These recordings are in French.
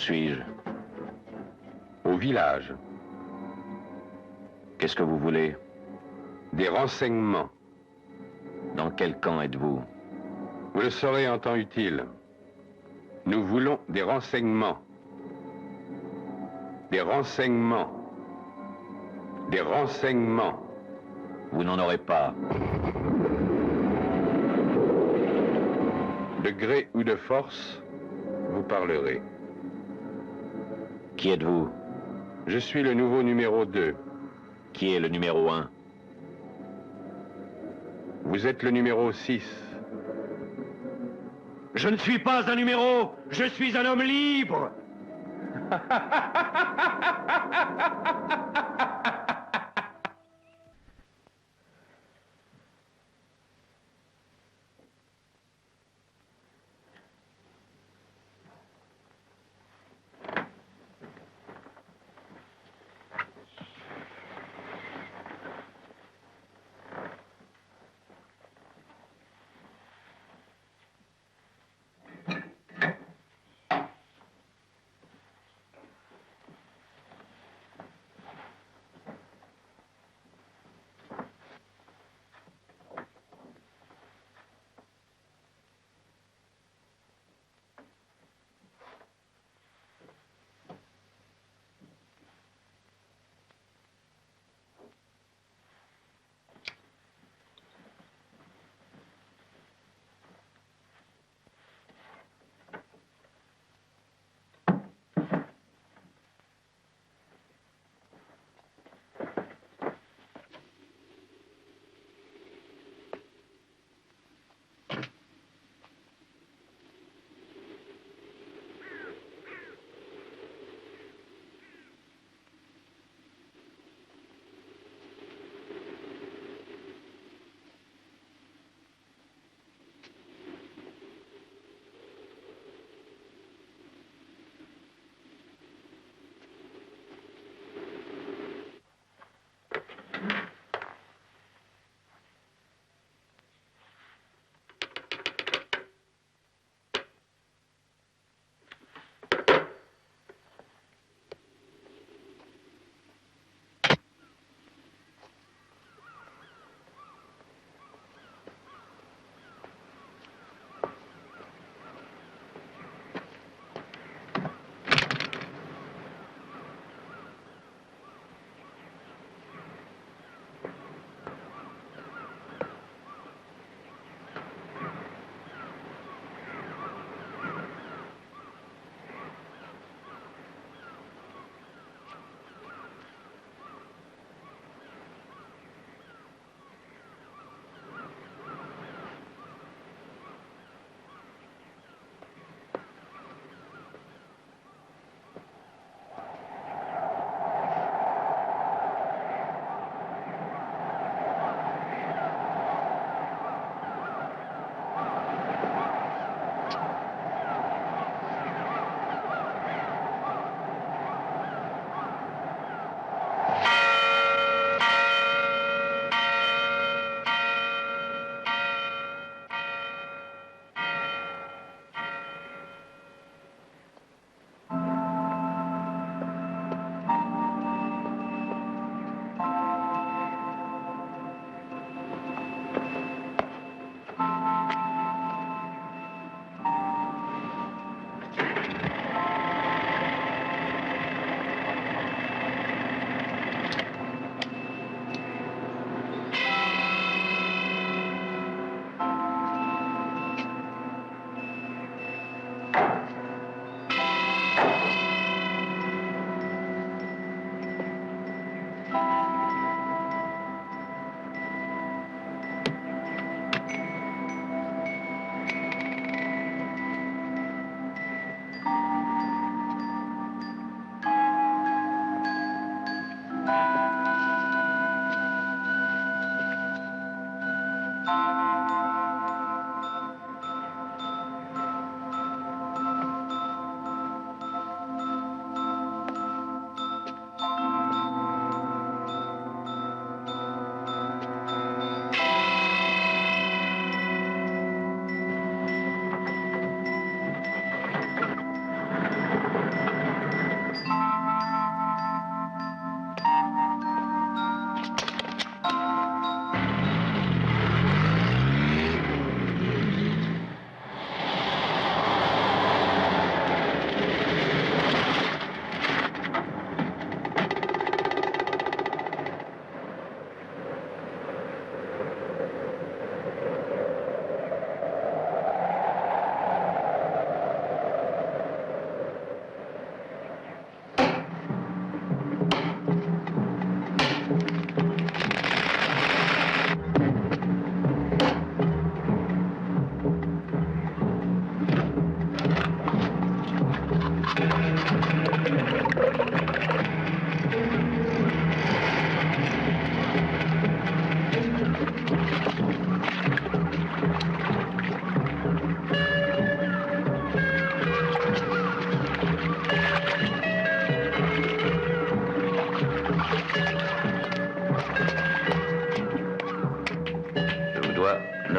suis-je? Au village. Qu'est-ce que vous voulez? Des renseignements. Dans quel camp êtes-vous? Vous le saurez en temps utile. Nous voulons des renseignements. Des renseignements. Des renseignements. Vous n'en aurez pas. De gré ou de force, vous parlerez. Qui êtes-vous? Je suis le nouveau numéro 2. Qui est le numéro 1? Vous êtes le numéro 6. Je ne suis pas un numéro, je suis un homme libre.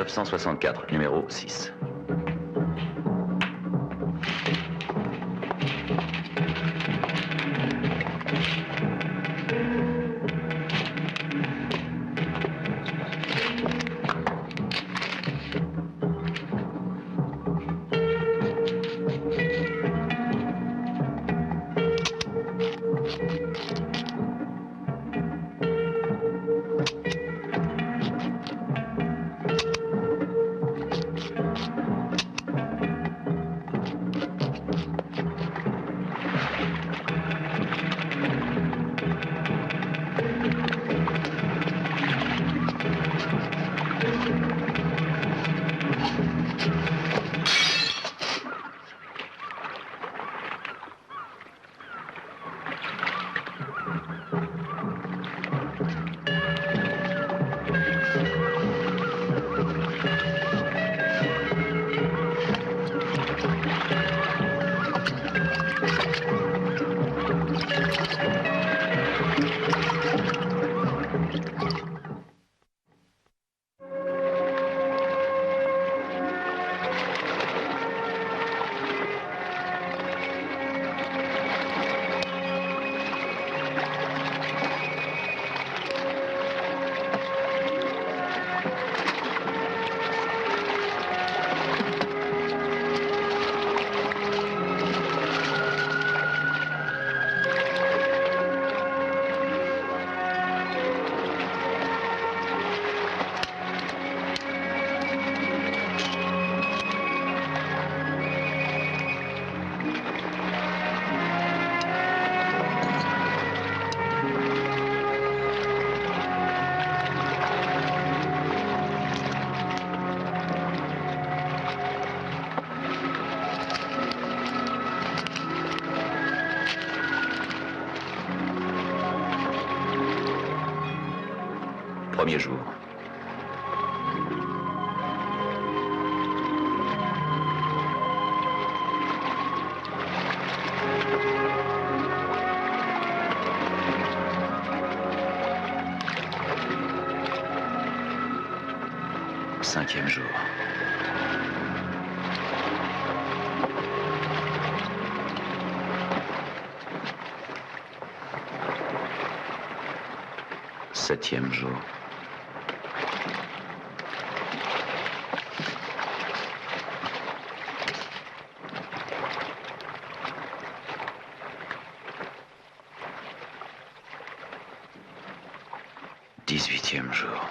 964, numéro 6. Premier jour. Cinquième jour. Septième jour. Dix-huitième jour.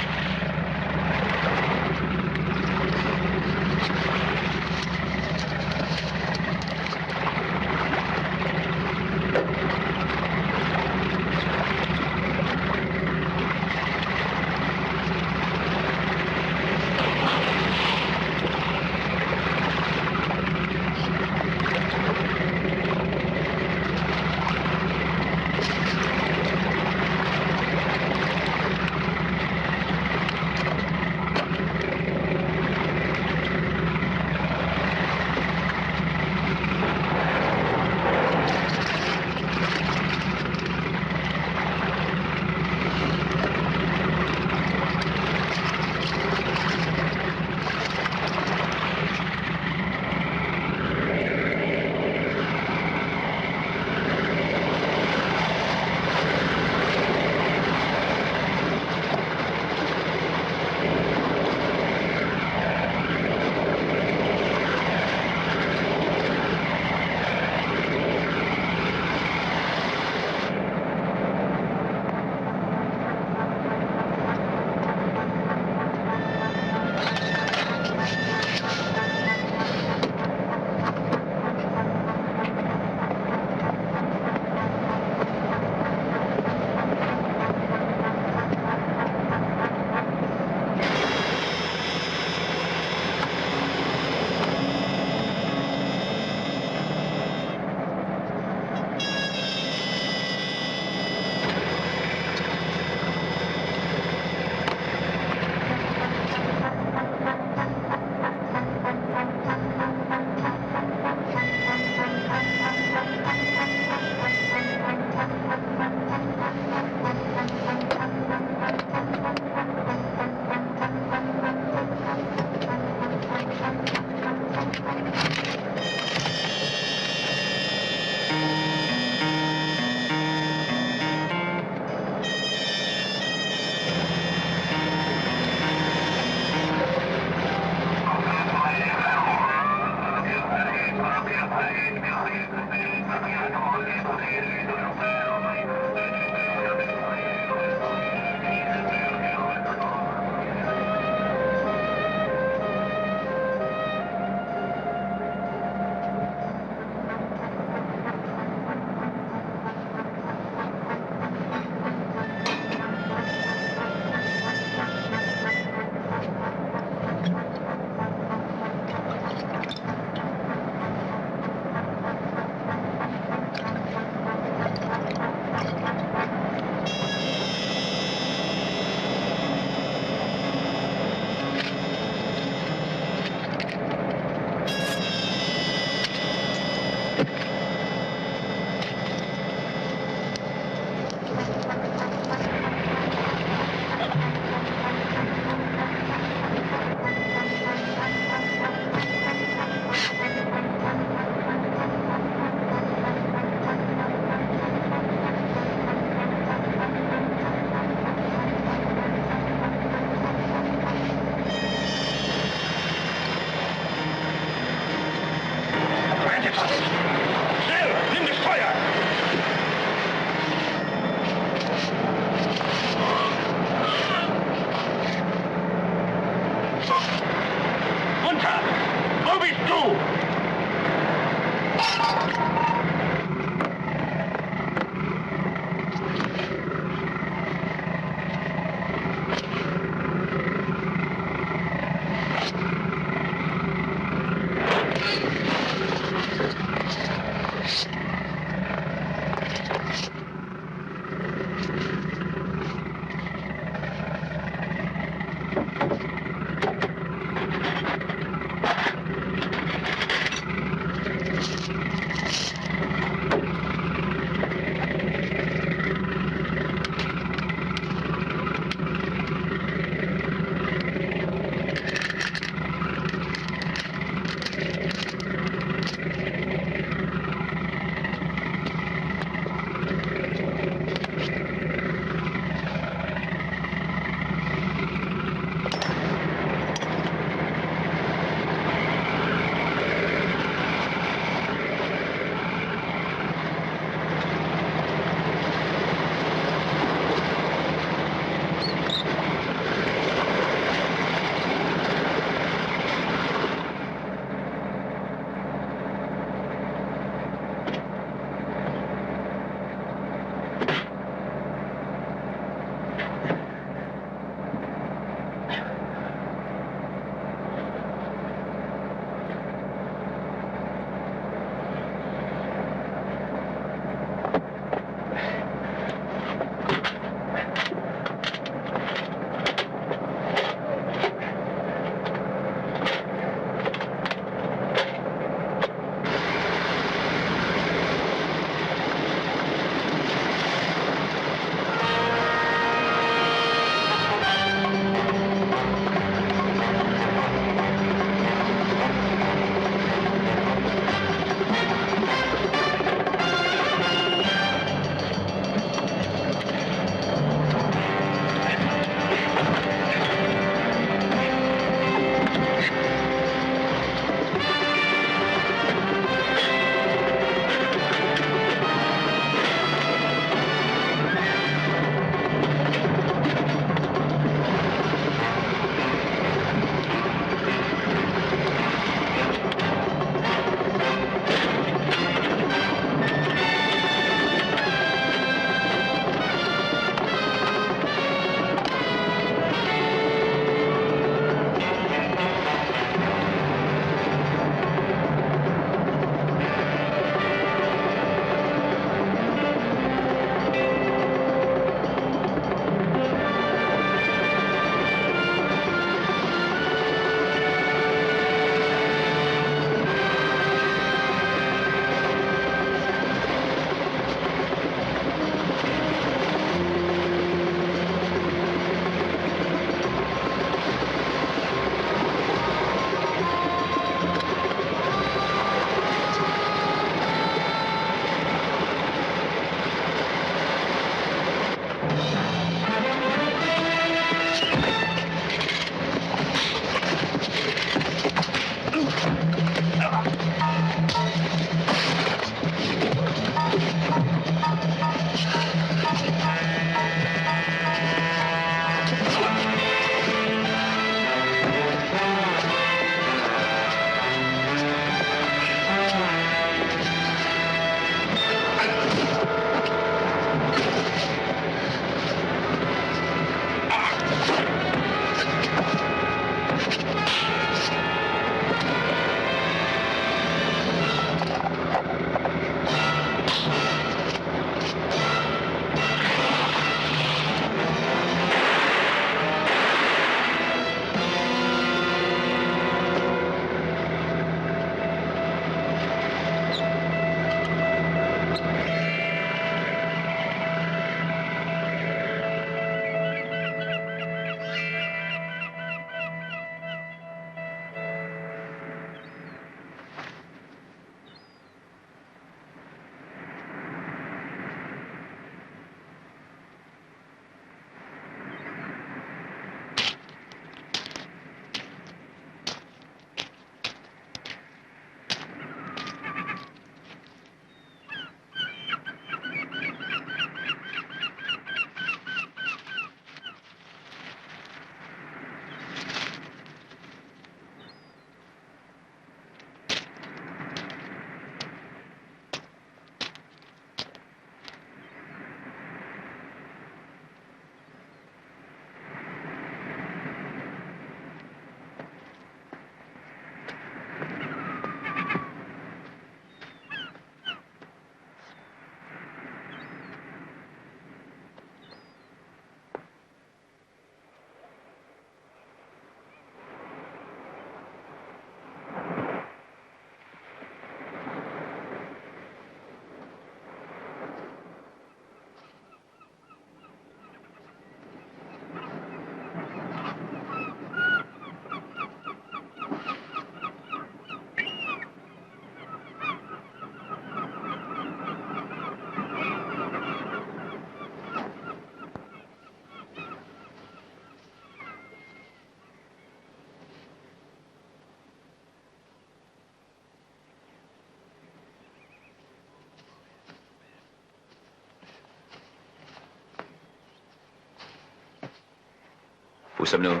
Où sommes-nous?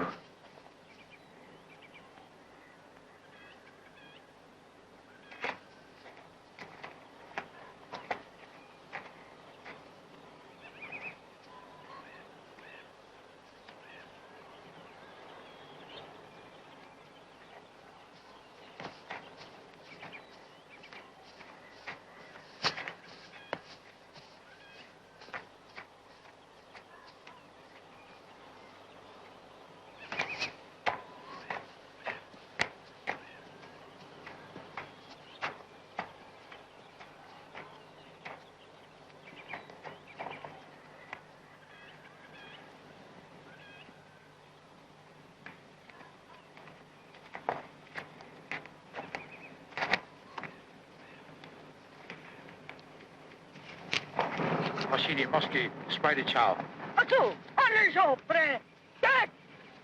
Vassili Mosky, Spidey Chow. A tu, alle sopra! Tak!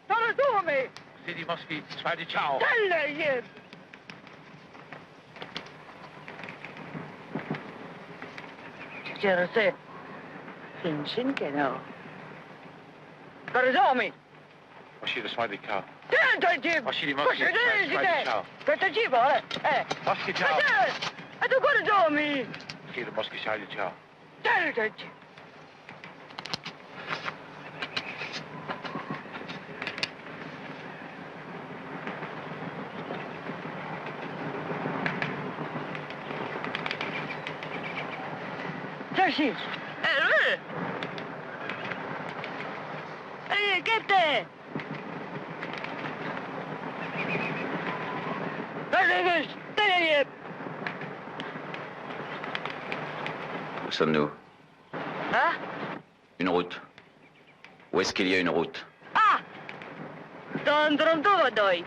To rozumie! Vassili Mosky, Spidey Chow. Tyle jest! Через це фіншинки, ну. To rozumie! Vassili Spidey Chow. Tyle Vassili Mosky, Spidey Chow. To to dziwo, ale... Mosky Chow. A to go rozumie! Vassili Mosky, Spidey Chow. Tyle to dziwo. Coś jest. Ej, kepte! Où sommes-nous? Hein? Une route. Où est-ce qu'il y a une route? Ah! Dondrom tu водой.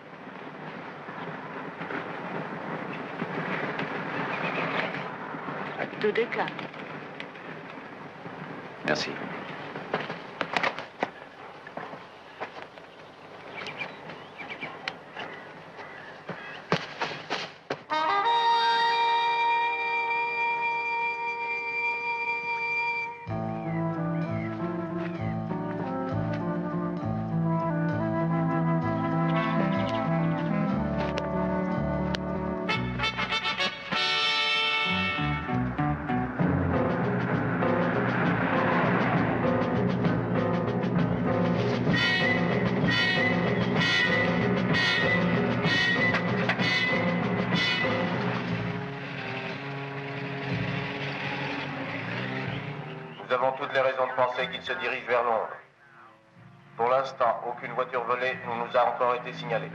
Туди как? Merci. Nous avons toutes les raisons de penser qu'il se dirige vers Londres. Pour l'instant, aucune voiture volée ne nous a encore été signalée.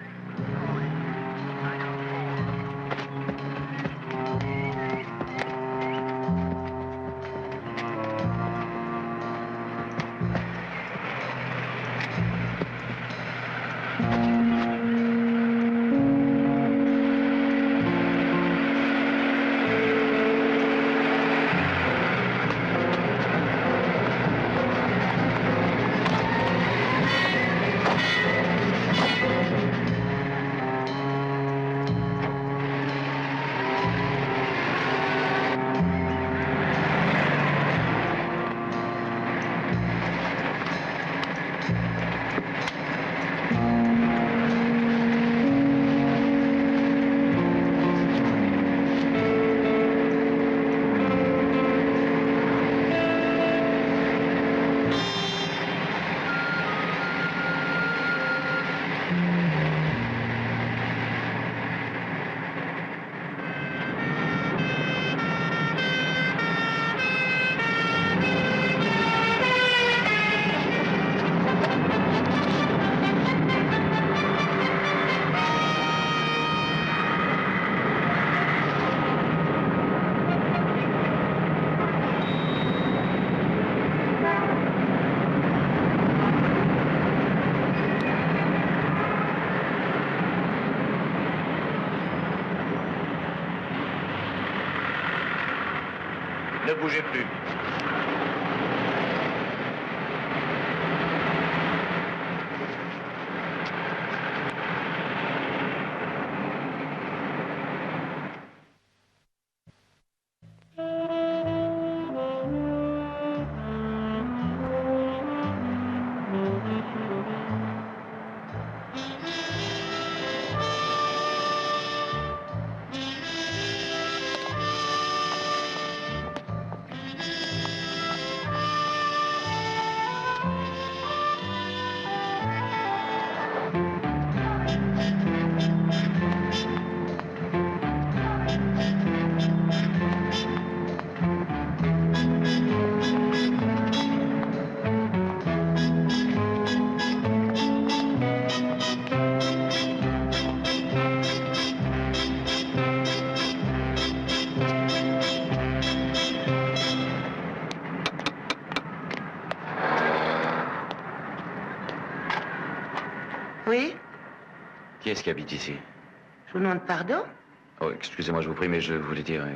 Ne bougez plus. Qui est-ce qui habite ici? Je vous demande pardon? Oh, excusez-moi, je vous prie, mais je voulais dire...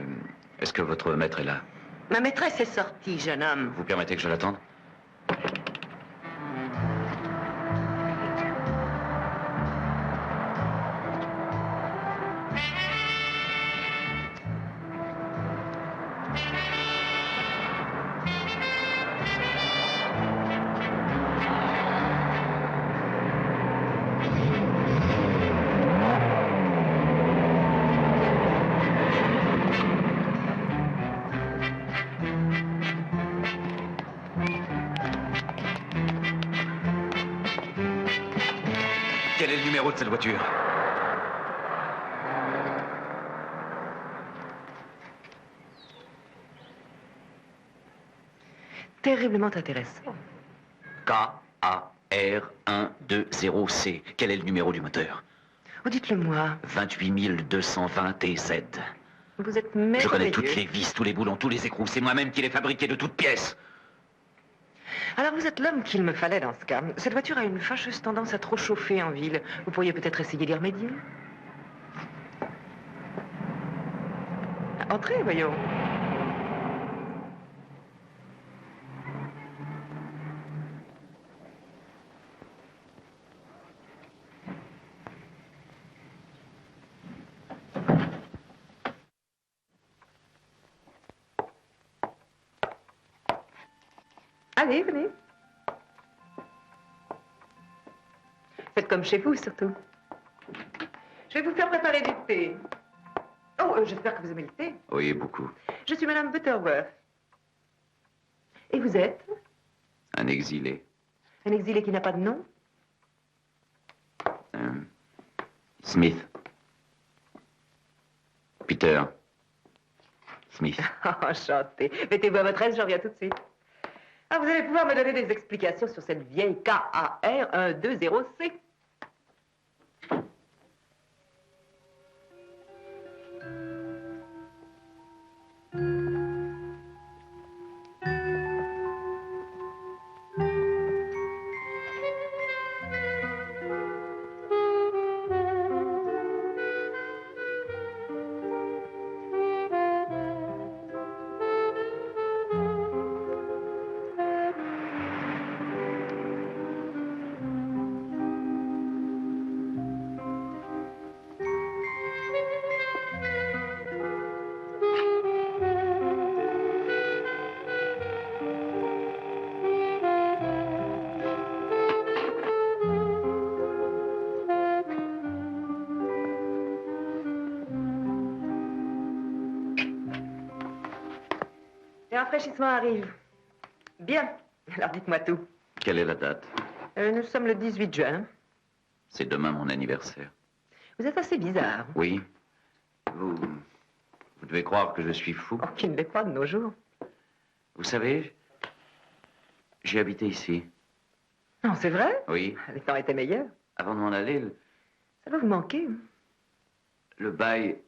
est-ce que votre maître est là? Ma maîtresse est sortie, jeune homme. Vous permettez que je l'attende? Quel est le numéro de cette voiture? Terriblement intéressant. KAR120C. Quel est le numéro du moteur? Oh, dites-le-moi. 28 220 TZ. Vous êtes merveilleux. Je connais toutes les vis, tous les boulons, tous les écrous. C'est moi-même qui les fabriqué de toutes pièces. Alors vous êtes l'homme qu'il me fallait dans ce cas. Cette voiture a une fâcheuse tendance à trop chauffer en ville. Vous pourriez peut-être essayer d'y remédier. Entrez, voyons. Allez, venez. Faites comme chez vous, surtout. Je vais vous faire préparer du thé. Oh, j'espère que vous aimez le thé. Oui, beaucoup. Je suis Madame Butterworth. Et vous êtes? Un exilé. Un exilé qui n'a pas de nom? Smith. Peter. Smith. Enchanté. Mettez-vous à votre aise, je reviens tout de suite. Ah, vous allez pouvoir me donner des explications sur cette vieille KAR120C. Les rafraîchissements arrivent. Bien. Alors dites-moi tout. Quelle est la date? Nous sommes le 18 juin. C'est demain mon anniversaire. Vous êtes assez bizarre. Oui. Vous devez croire que je suis fou. Oh, qui ne l'est pas de nos jours. Vous savez, j'ai habité ici. Non, c'est vrai? Oui. Les temps étaient meilleurs. Avant de m'en aller, Ça va vous manquer. le bail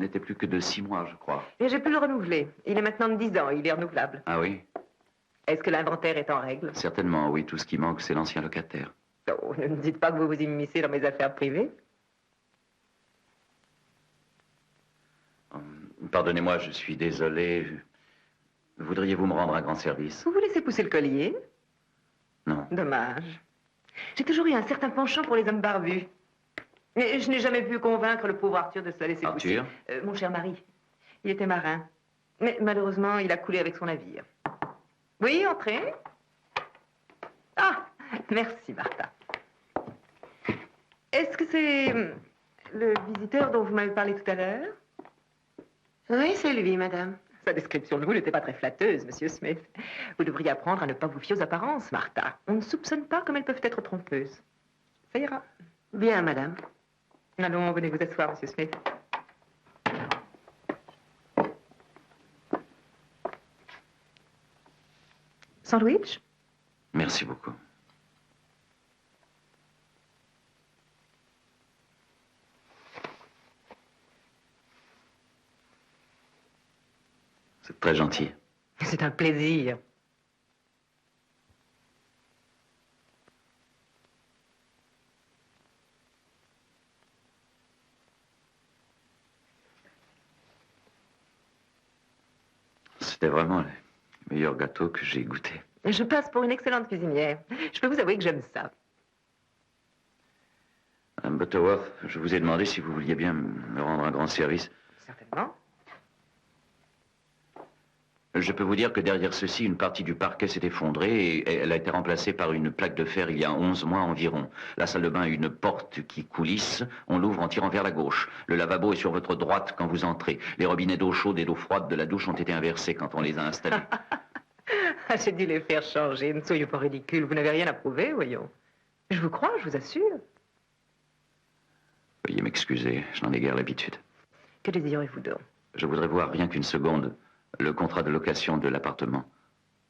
n'était plus que de 6 mois, je crois. Mais j'ai pu le renouveler. Il est maintenant de 10 ans. Il est renouvelable. Ah oui? Est-ce que l'inventaire est en règle? Certainement, oui. Tout ce qui manque, c'est l'ancien locataire. Oh, ne me dites pas que vous vous immiscez dans mes affaires privées. Pardonnez-moi, je suis désolé. Voudriez-vous me rendre un grand service? Vous vous laissez pousser le collier? Non. Dommage. J'ai toujours eu un certain penchant pour les hommes barbus. Mais je n'ai jamais pu convaincre le pauvre Arthur de se la laisser pousser. Arthur? Mon cher mari. Il était marin. Mais malheureusement, il a coulé avec son navire. Oui, entrez. Ah, merci, Martha. Est-ce que c'est le visiteur dont vous m'avez parlé tout à l'heure? Oui, c'est lui, madame. Sa description de vous n'était pas très flatteuse, monsieur Smith. Vous devriez apprendre à ne pas vous fier aux apparences, Martha. On ne soupçonne pas comme elles peuvent être trompeuses. Ça ira. Bien, madame. Allons, venez vous asseoir, monsieur Smith. Sandwich? Merci beaucoup. C'est très gentil. C'est un plaisir. C'était vraiment le meilleur gâteau que j'ai goûté. Je passe pour une excellente cuisinière. Je peux vous avouer que j'aime ça. Madame Butterworth, je vous ai demandé si vous vouliez bien me rendre un grand service. Certainement. Je peux vous dire que derrière ceci, une partie du parquet s'est effondrée et elle a été remplacée par une plaque de fer il y a 11 mois environ. La salle de bain a une porte qui coulisse. On l'ouvre en tirant vers la gauche. Le lavabo est sur votre droite quand vous entrez. Les robinets d'eau chaude et d'eau froide de la douche ont été inversés quand on les a installés. J'ai dû les faire changer. Ne soyez pas ridicule. Vous n'avez rien à prouver, voyons. Je vous crois, je vous assure. Veuillez m'excuser, je n'en ai guère l'habitude. Que désirez-vous donc? Je voudrais voir rien qu'une seconde le contrat de location de l'appartement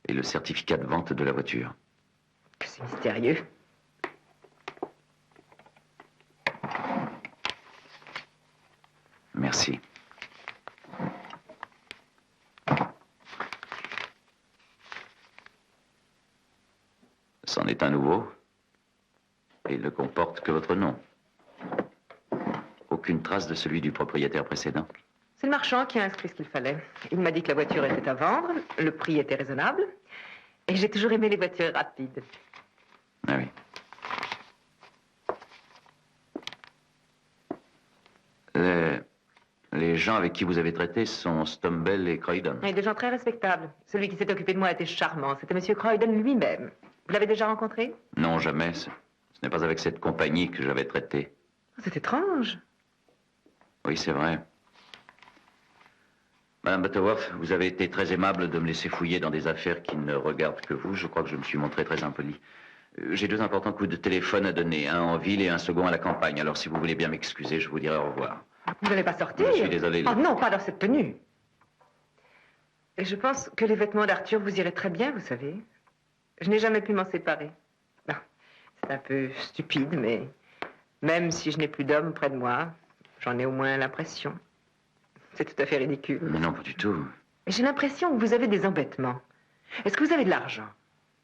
et le certificat de vente de la voiture. Que c'est mystérieux. Merci. C'en est un nouveau. Et il ne comporte que votre nom. Aucune trace de celui du propriétaire précédent. C'est le marchand qui a inscrit ce qu'il fallait. Il m'a dit que la voiture était à vendre, le prix était raisonnable, et j'ai toujours aimé les voitures rapides. Ah oui. Les gens avec qui vous avez traité sont Stumble et Croydon. Et des gens très respectables. Celui qui s'est occupé de moi était charmant. C'était M. Croydon lui-même. Vous l'avez déjà rencontré? Non, jamais. Ce n'est pas avec cette compagnie que j'avais traité. C'est étrange. Oui, c'est vrai. Madame Butterworth, vous avez été très aimable de me laisser fouiller dans des affaires qui ne regardent que vous. Je crois que je me suis montré très impoli. J'ai 2 importants coups de téléphone à donner, un en ville et un second à la campagne. Alors, si vous voulez bien m'excuser, je vous dirai au revoir. Vous n'allez pas sortir? Je suis désolé. Oh non, pas dans cette tenue. Et je pense que les vêtements d'Arthur vous iraient très bien, vous savez. Je n'ai jamais pu m'en séparer. Non, c'est un peu stupide, mais même si je n'ai plus d'homme près de moi, j'en ai au moins l'impression. C'est tout à fait ridicule. Mais non, pas du tout. J'ai l'impression que vous avez des embêtements. Est-ce que vous avez de l'argent?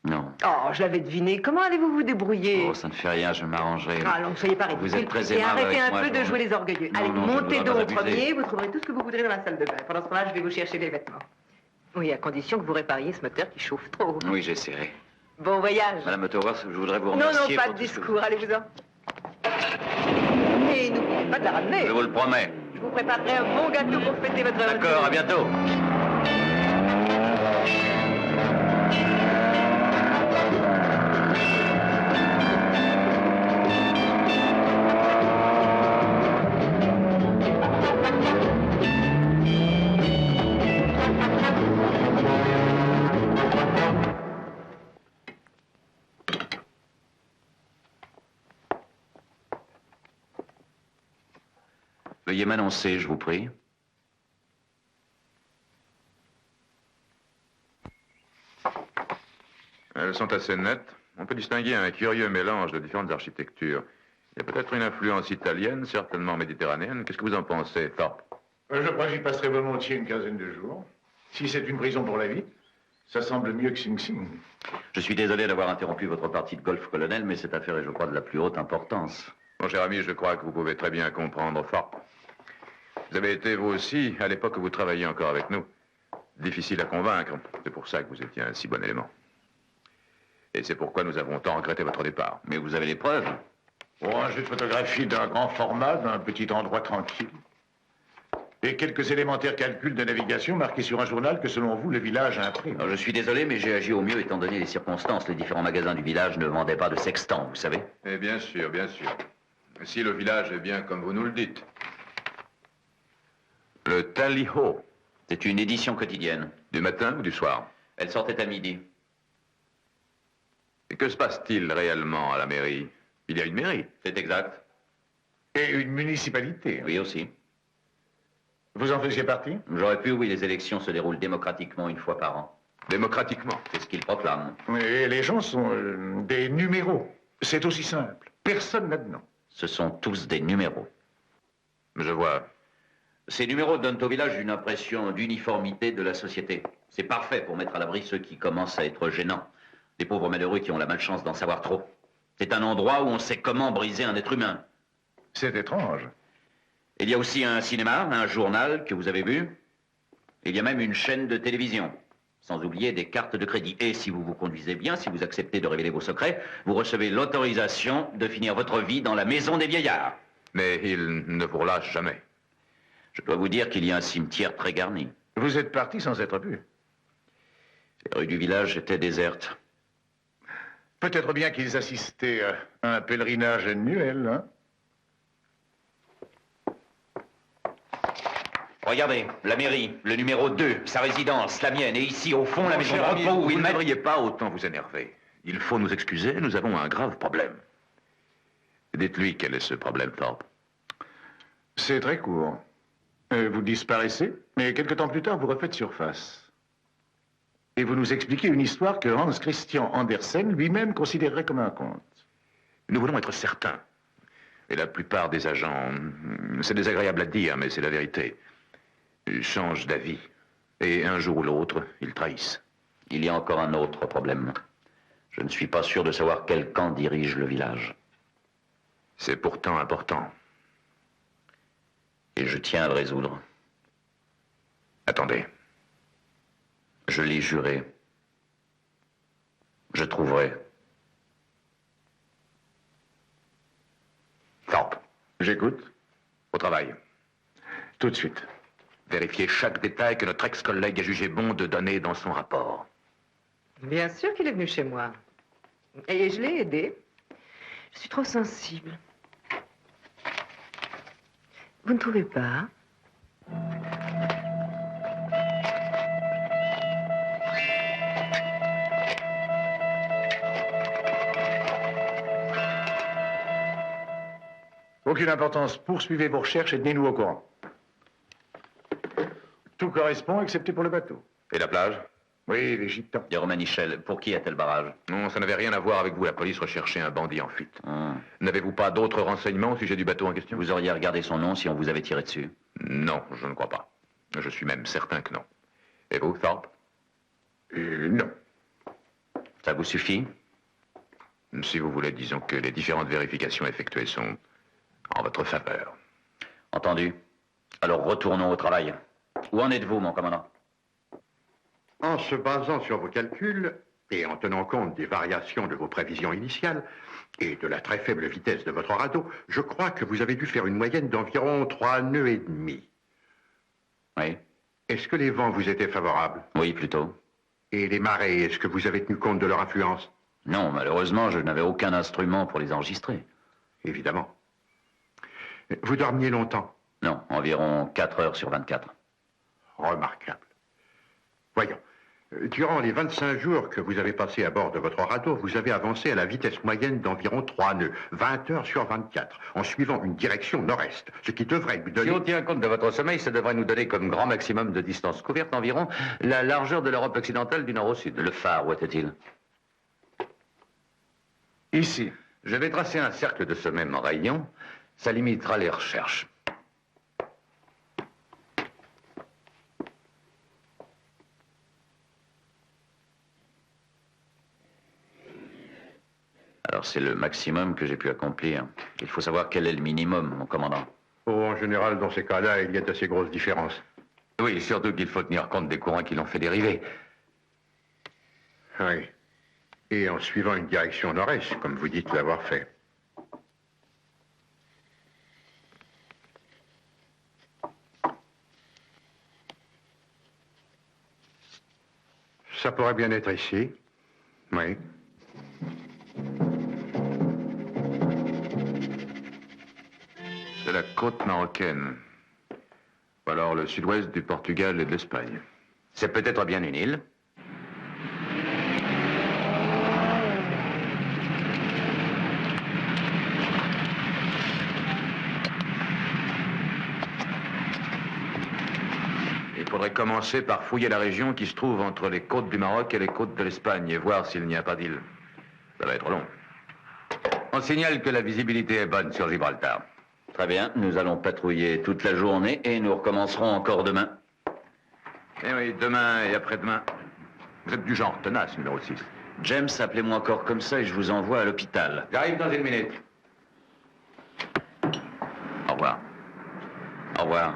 Non. Oh, je l'avais deviné. Comment allez-vous vous débrouiller? Oh, ça ne fait rien, je m'arrangerai. Ah non, ne soyez pas ridicule. Vous êtes très Et aimable arrêtez avec un moi, peu de jouer les orgueilleux. Non, Allez, non, je ne montez voudrais donc pas au abuser. premier, vous trouverez tout ce que vous voudrez dans la salle de bain. Pendant ce temps-là, je vais vous chercher les vêtements. Oui, à condition que vous répariez ce moteur qui chauffe trop. Oui, j'essaierai. Bon voyage. Madame Butterworth, je voudrais vous Non, remercier non, pas pour de tout ce que discours, allez-vous-en. Et n'oubliez pas de la ramener. Je vous le promets. Je vous préparerai un bon gâteau pour fêter votre... D'accord, à bientôt. Veuillez m'annoncer, je vous prie. Elles sont assez nettes. On peut distinguer un curieux mélange de différentes architectures. Il y a peut-être une influence italienne, certainement méditerranéenne. Qu'est-ce que vous en pensez, Thorpe? Je crois que j'y passerai volontiers une quinzaine de jours. Si c'est une prison pour la vie, ça semble mieux que Sing Sing. Je suis désolé d'avoir interrompu votre partie de golf, colonel, mais cette affaire est, je crois, de la plus haute importance. Mon cher ami, je crois que vous pouvez très bien comprendre Thorpe. Vous avez été, vous aussi, à l'époque où vous travailliez encore avec nous. Difficile à convaincre. C'est pour ça que vous étiez un si bon élément. Et c'est pourquoi nous avons tant regretté votre départ. Mais vous avez les preuves. Oh, un jeu de photographie d'un grand format, d'un petit endroit tranquille. Et quelques élémentaires calculs de navigation marqués sur un journal que, selon vous, le village imprime. Alors, je suis désolé, mais j'ai agi au mieux étant donné les circonstances. Les différents magasins du village ne vendaient pas de sextant, vous savez. Eh bien sûr, bien sûr. Si le village est bien comme vous nous le dites. Le Tally-Ho. C'est une édition quotidienne. Du matin ou du soir? Elle sortait à midi. Et que se passe-t-il réellement à la mairie? Il y a une mairie. C'est exact. Et une municipalité. Oui, aussi. Vous en faisiez partie? J'aurais pu, oui, les élections se déroulent démocratiquement une fois par an. Démocratiquement. C'est ce qu'ils proclament. Et les gens sont des numéros. C'est aussi simple. Personne n'a de nom. Ce sont tous des numéros. Je vois. Ces numéros donnent au village une impression d'uniformité de la société. C'est parfait pour mettre à l'abri ceux qui commencent à être gênants. Des pauvres malheureux qui ont la malchance d'en savoir trop. C'est un endroit où on sait comment briser un être humain. C'est étrange. Il y a aussi un cinéma, un journal que vous avez vu. Il y a même une chaîne de télévision, sans oublier des cartes de crédit. Et si vous vous conduisez bien, si vous acceptez de révéler vos secrets, vous recevez l'autorisation de finir votre vie dans la maison des vieillards. Mais il ne vous relâche jamais. Je dois vous dire qu'il y a un cimetière très garni. Vous êtes parti sans être vu. Les rues du village étaient désertes. Peut-être bien qu'ils assistaient à un pèlerinage annuel, hein? Regardez, la mairie, le numéro 2, sa résidence, la mienne, et ici, au fond, la maison de repos où il Vous ne met... devriez pas autant vous énerver. Il faut nous excuser, nous avons un grave problème. Dites-lui quel est ce problème, Thorpe. C'est très court. Vous disparaissez, mais quelque temps plus tard, vous refaites surface. Et vous nous expliquez une histoire que Hans Christian Andersen lui-même considérerait comme un conte. Nous voulons être certains. Et la plupart des agents, c'est désagréable à dire, mais c'est la vérité, changent d'avis. Et un jour ou l'autre, ils trahissent. Il y a encore un autre problème. Je ne suis pas sûr de savoir quel camp dirige le village. C'est pourtant important. Et je tiens à le résoudre. Attendez. Je l'ai juré. Je trouverai. Thorpe, J'écoute. au travail. Tout de suite. Vérifiez chaque détail que notre ex-collègue a jugé bon de donner dans son rapport. Bien sûr qu'il est venu chez moi. Et je l'ai aidé. Je suis trop sensible. Vous ne trouvez pas? Aucune importance. Poursuivez vos recherches et tenez-nous au courant. Tout correspond, excepté pour le bateau. Et la plage? Oui, les gitans. Et Romanichel, pour qui a-t-elle barrage? Non, ça n'avait rien à voir avec vous. La police recherchait un bandit en fuite. N'avez-vous pas d'autres renseignements au sujet du bateau en question? Vous auriez regardé son nom si on vous avait tiré dessus? Non, je ne crois pas. Je suis même certain que non. Et vous, Thorpe? Non. Ça vous suffit? Si vous voulez, disons que les différentes vérifications effectuées sont en votre faveur. Entendu. Alors retournons au travail. Où en êtes-vous, mon commandant? En se basant sur vos calculs et en tenant compte des variations de vos prévisions initiales et de la très faible vitesse de votre radeau, je crois que vous avez dû faire une moyenne d'environ 3 nœuds et demi. Oui. Est-ce que les vents vous étaient favorables? Oui, plutôt. Et les marées, est-ce que vous avez tenu compte de leur influence? Non, malheureusement, je n'avais aucun instrument pour les enregistrer. Évidemment. Vous dormiez longtemps? Non, environ 4 heures sur 24. Remarquable. Voyons. Durant les 25 jours que vous avez passés à bord de votre radeau, vous avez avancé à la vitesse moyenne d'environ 3 nœuds, 20 heures sur 24, en suivant une direction nord-est, ce qui devrait vous donner... Si on tient compte de votre sommeil, ça devrait nous donner comme grand maximum de distance couverte environ la largeur de l'Europe occidentale du nord au sud. Le phare, où était-il? Ici. Je vais tracer un cercle de ce même rayon. Ça limitera les recherches. Alors c'est le maximum que j'ai pu accomplir. Il faut savoir quel est le minimum, mon commandant. Oh, en général, dans ces cas-là, il y a d'assez grosses différences. Oui, surtout qu'il faut tenir compte des courants qui l'ont fait dériver. Oui. Et en suivant une direction nord-est, comme vous dites l'avoir fait. Ça pourrait bien être ici. Oui. C'est la côte marocaine. Ou alors le sud-ouest du Portugal et de l'Espagne. C'est peut-être bien une île. Il faudrait commencer par fouiller la région qui se trouve entre les côtes du Maroc et les côtes de l'Espagne et voir s'il n'y a pas d'île. Ça va être long. On signale que la visibilité est bonne sur Gibraltar. Très bien, nous allons patrouiller toute la journée et nous recommencerons encore demain. Eh oui, demain et après-demain. Vous êtes du genre tenace, numéro 6. James, appelez-moi encore comme ça et je vous envoie à l'hôpital. J'arrive dans 1 minute. Au revoir. Au revoir.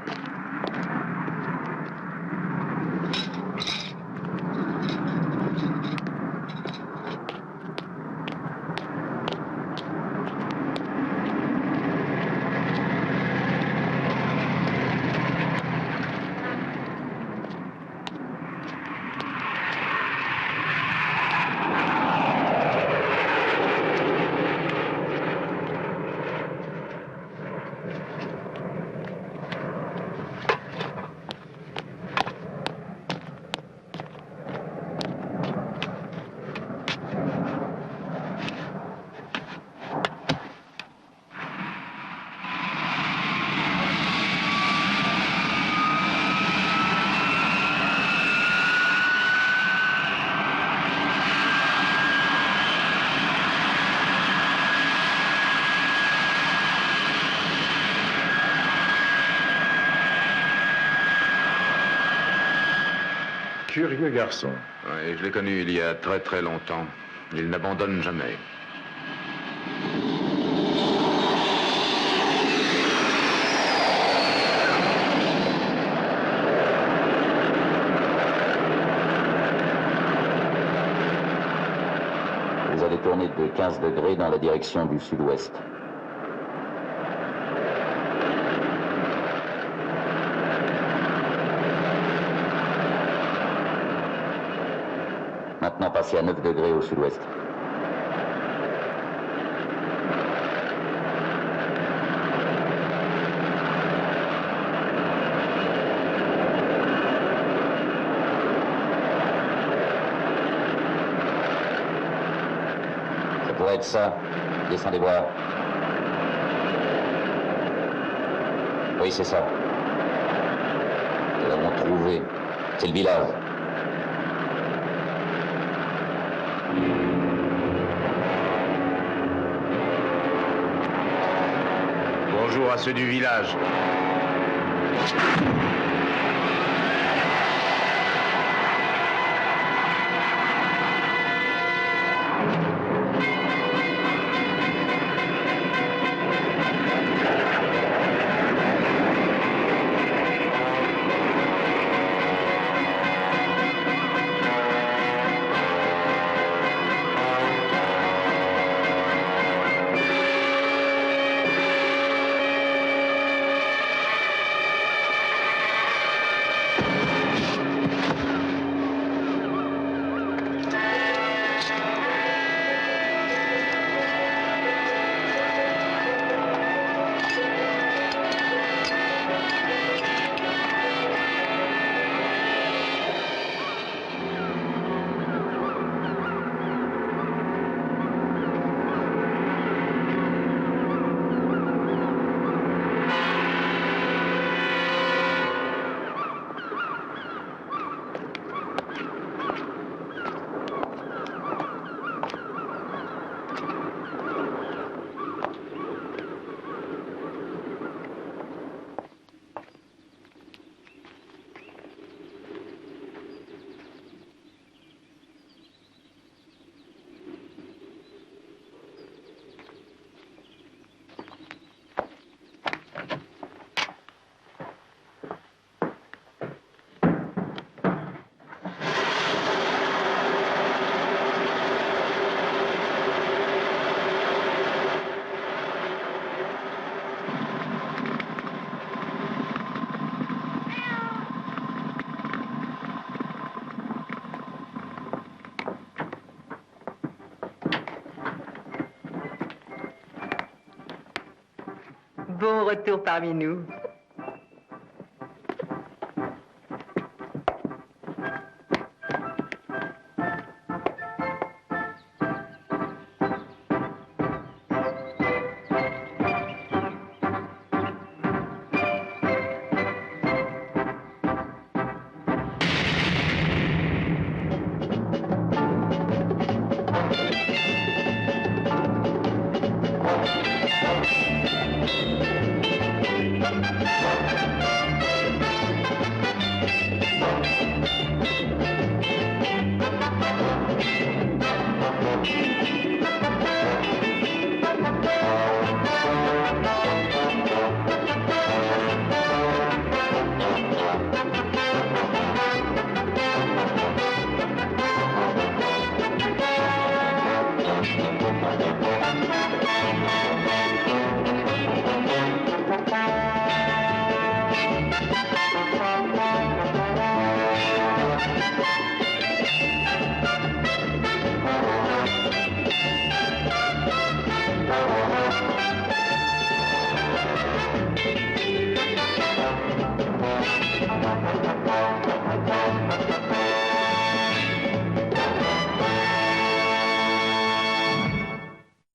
curieux garçon. Oui, je l'ai connu il y a très très longtemps. Il n'abandonne jamais. Vous allez tourner de 15 degrés dans la direction du sud-ouest. Maintenant, passez à 9 degrés au sud-ouest. Ça pourrait être ça. Descendez voir. Oui, c'est ça. Nous l'avons trouvé. C'est le village. Bonjour à ceux du village. Bon retour parmi nous.